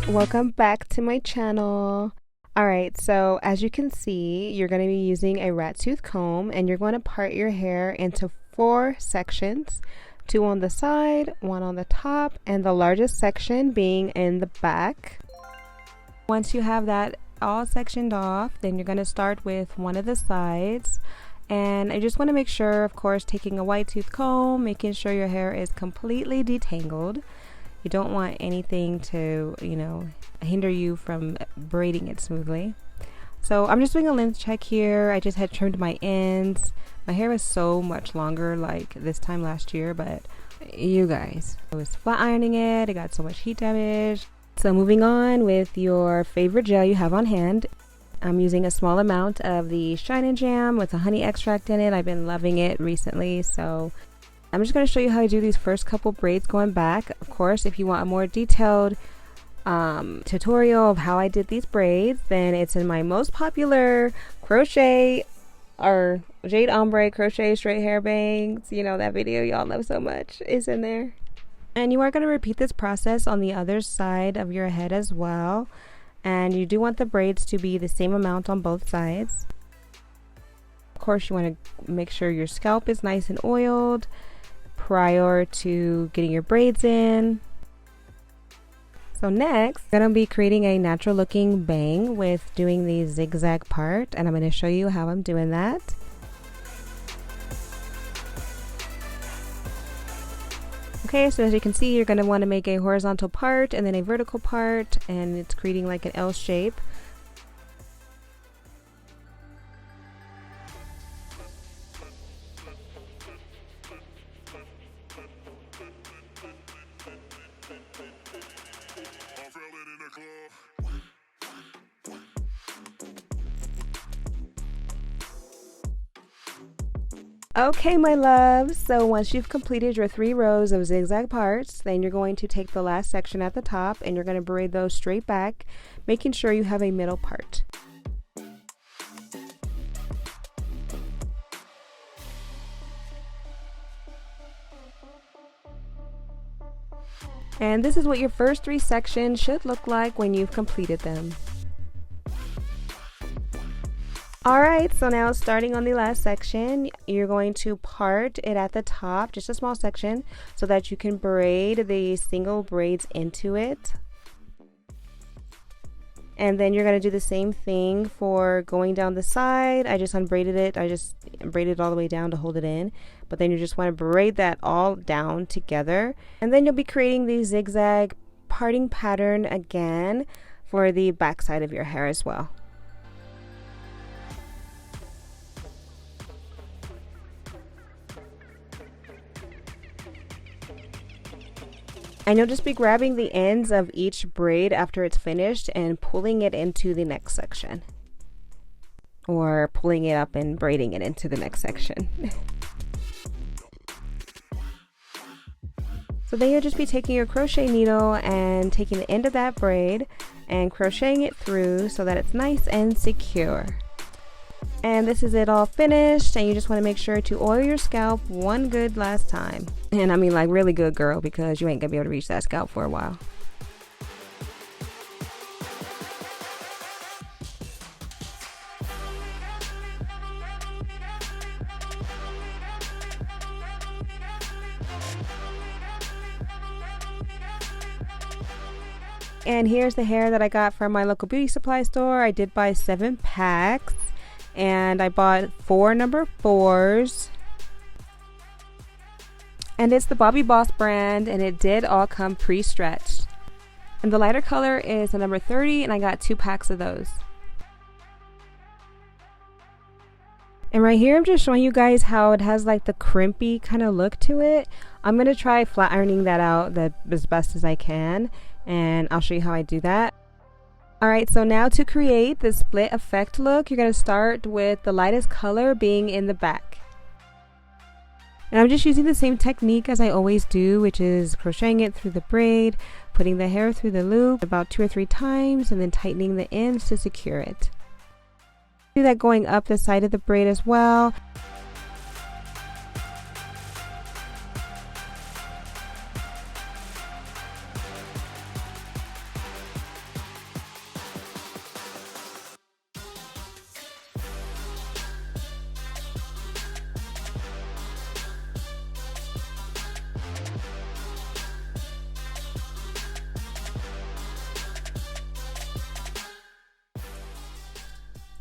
Welcome back to my channel. Alright, so as you can see, you're going to be using a rat tooth comb and you're going to part your hair into 4 sections, 2 on the side, 1 on the top, and the largest section being in the back. Once you have that all sectioned off, then you're going to start with one of the sides. And I just want to make sure, of course, taking a white tooth comb, making sure your hair is completely detangled. You don't want anything to, hinder you from braiding it smoothly. So I'm just doing a length check here. I just had trimmed my ends. My hair was so much longer like this time last year, but you guys, I was flat ironing it. It got so much heat damage. So moving on with your favorite gel you have on hand. I'm using a small amount of the Shine and Jam with a honey extract in it. I've been loving it recently, so I'm just going to show you how I do these first couple braids going back. Of course, if you want a more detailed tutorial of how I did these braids, then it's in my most popular crochet or jade ombre crochet straight hair bangs. You know, that video y'all love so much is in there. And you are going to repeat this process on the other side of your head as well. And you do want the braids to be the same amount on both sides. Of course, you want to make sure your scalp is nice and oiled prior to getting your braids in. So next, I'm going to be creating a natural looking bang with doing the zigzag part, and I'm going to show you how I'm doing that. Okay, so as you can see, you're going to want to make a horizontal part and then a vertical part, and it's creating like an L shape. Okay, my loves, so once you've completed your 3 rows of zigzag parts, then you're going to take the last section at the top and you're going to braid those straight back, making sure you have a middle part. And this is what your first 3 sections should look like when you've completed them. Alright, so now starting on the last section, you're going to part it at the top, just a small section, so that you can braid the single braids into it. And then you're going to do the same thing for going down the side. I just unbraided it. I just braided it all the way down to hold it in. But then you just want to braid that all down together. And then you'll be creating the zigzag parting pattern again for the back side of your hair as well. And you'll just be grabbing the ends of each braid after it's finished and pulling it into the next section. Or pulling it up and braiding it into the next section. So then you'll just be taking your crochet needle and taking the end of that braid and crocheting it through so that it's nice and secure. And this is it all finished, and you just want to make sure to oil your scalp one good last time. And I mean like really good, girl, because you ain't gonna be able to reach that scalp for a while. And here's the hair that I got from my local beauty supply store. I did buy 7 packs. And I bought 4 number 4s. And it's the Bobbi Boss brand, and it did all come pre-stretched. And the lighter color is the number 30, and I got 2 packs of those. And right here I'm just showing you guys how it has like the crimpy kind of look to it. I'm going to try flat ironing that out as best as I can, and I'll show you how I do that. Alright, so now to create the split effect look, you're going to start with the lightest color being in the back. And I'm just using the same technique as I always do, which is crocheting it through the braid, putting the hair through the loop about 2 or 3 times, and then tightening the ends to secure it. Do that going up the side of the braid as well.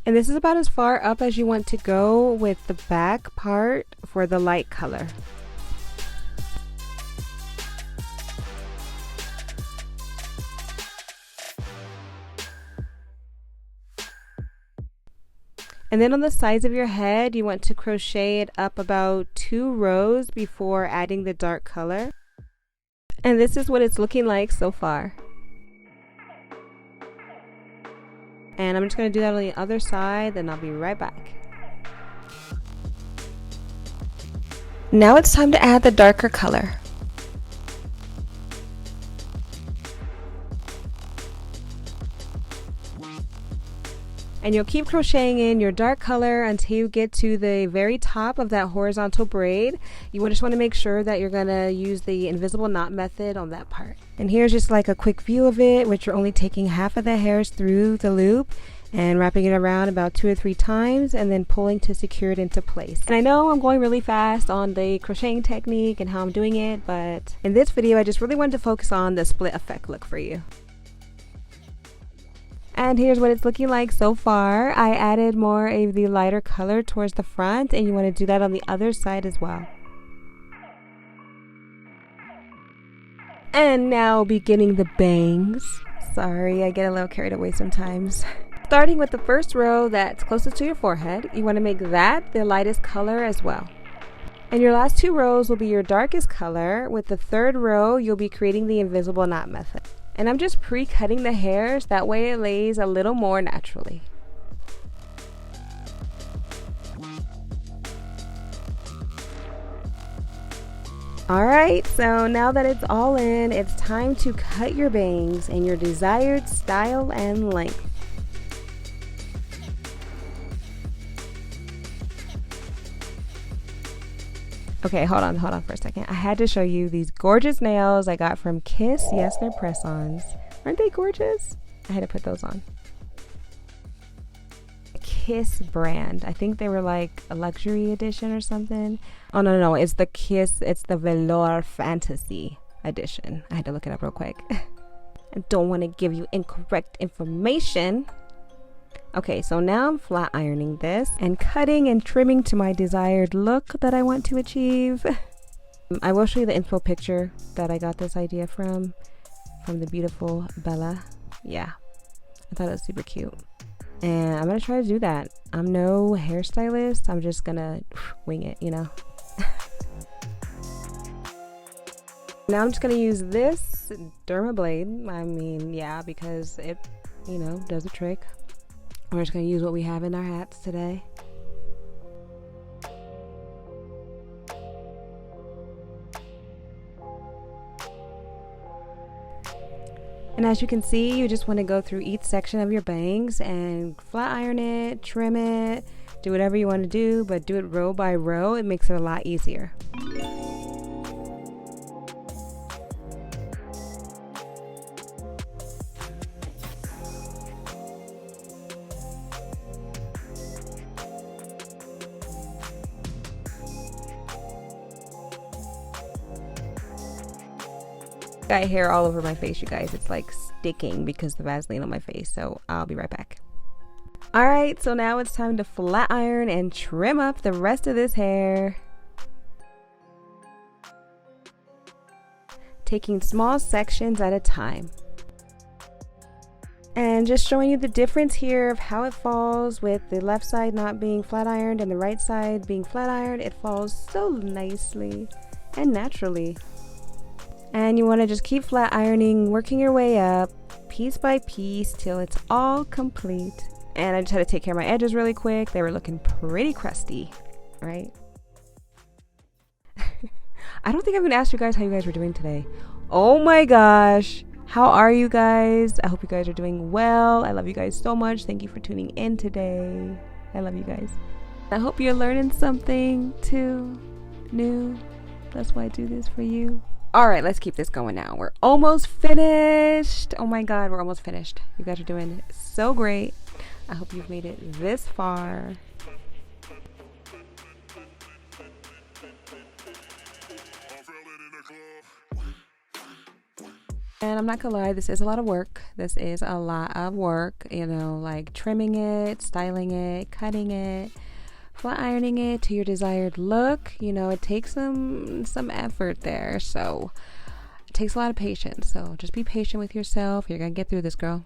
And this is about as far up as you want to go with the back part for the light color. And then on the sides of your head, you want to crochet it up about 2 rows before adding the dark color. And this is what it's looking like so far. And I'm just going to do that on the other side, then I'll be right back. Now it's time to add the darker color. And you'll keep crocheting in your dark color until you get to the very top of that horizontal braid. You just want to make sure that you're going to use the invisible knot method on that part. And here's just like a quick view of it, which you're only taking half of the hairs through the loop and wrapping it around about 2 or 3 times and then pulling to secure it into place. And I know I'm going really fast on the crocheting technique and how I'm doing it, but in this video I just really wanted to focus on the split effect look for you. And here's what it's looking like so far. I added more of the lighter color towards the front, and you want to do that on the other side as well. And now beginning the bangs. Sorry, I get a little carried away sometimes. Starting with the first row that's closest to your forehead, you want to make that the lightest color as well. And your last 2 rows will be your darkest color. With the 3rd row, you'll be creating the invisible knot method. And I'm just pre-cutting the hairs, that way it lays a little more naturally. Alright, so now that it's all in, it's time to cut your bangs in your desired style and length. Okay, hold on for a second. I had to show you these gorgeous nails I got from Kiss. Yes, they're press-ons. Aren't they gorgeous? I had to put those on. Kiss brand. I think they were like a luxury edition or something. Oh, no, it's the Kiss. It's the Velour Fantasy edition. I had to look it up real quick. I don't want to give you incorrect information. Okay, so now I'm flat ironing this and cutting and trimming to my desired look that I want to achieve. I will show you the info picture that I got this idea from the beautiful Bella. Yeah, I thought it was super cute. And I'm gonna try to do that. I'm no hairstylist, I'm just gonna wing it, you know. Now I'm just gonna use this Derma blade. I mean, yeah, because it, you know, does the trick. We're just going to use what we have in our hats today. And as you can see, you just want to go through each section of your bangs and flat iron it, trim it, do whatever you want to do, but do it row by row. It makes it a lot easier. Got hair all over my face, you guys. It's like sticking because the Vaseline on my face, so I'll be right back. Alright, so now it's time to flat iron and trim up the rest of this hair. Taking small sections at a time. And just showing you the difference here of how it falls with the left side not being flat ironed and the right side being flat ironed. It falls so nicely and naturally. And you want to just keep flat ironing, working your way up piece by piece till it's all complete. And I just had to take care of my edges really quick. They were looking pretty crusty, right? I don't think I've even asked you guys how you guys were doing today. Oh my gosh, how are you guys? I hope you guys are doing well. I love you guys so much. Thank you for tuning in today. I love you guys. I hope you're learning something too new. That's why I do this for you. All right, let's keep this going now. We're almost finished. Oh my God, we're almost finished. You guys are doing so great. I hope you've made it this far. And I'm not gonna lie, this is a lot of work. This is a lot of work, you know, like trimming it, styling it, cutting it, flat ironing it to your desired look. You know, it takes some effort there, so it takes a lot of patience. So just be patient with yourself. You're gonna get through this, girl.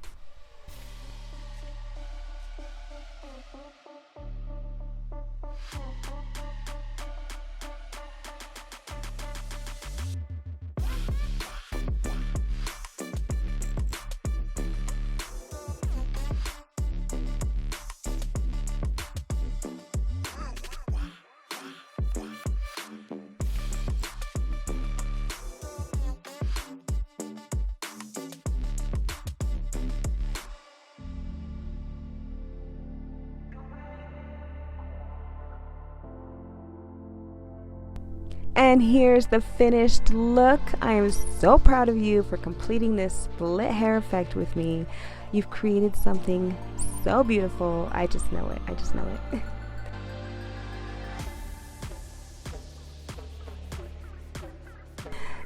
And here's the finished look. I am so proud of you for completing this split hair effect with me. You've created something so beautiful. I just know it. I just know it.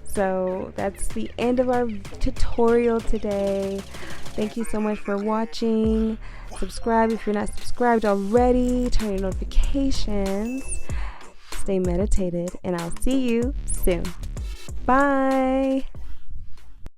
So that's the end of our tutorial today. Thank you so much for watching. Subscribe if you're not subscribed already. Turn your notifications. Stay meditated, and I'll see you soon. Bye.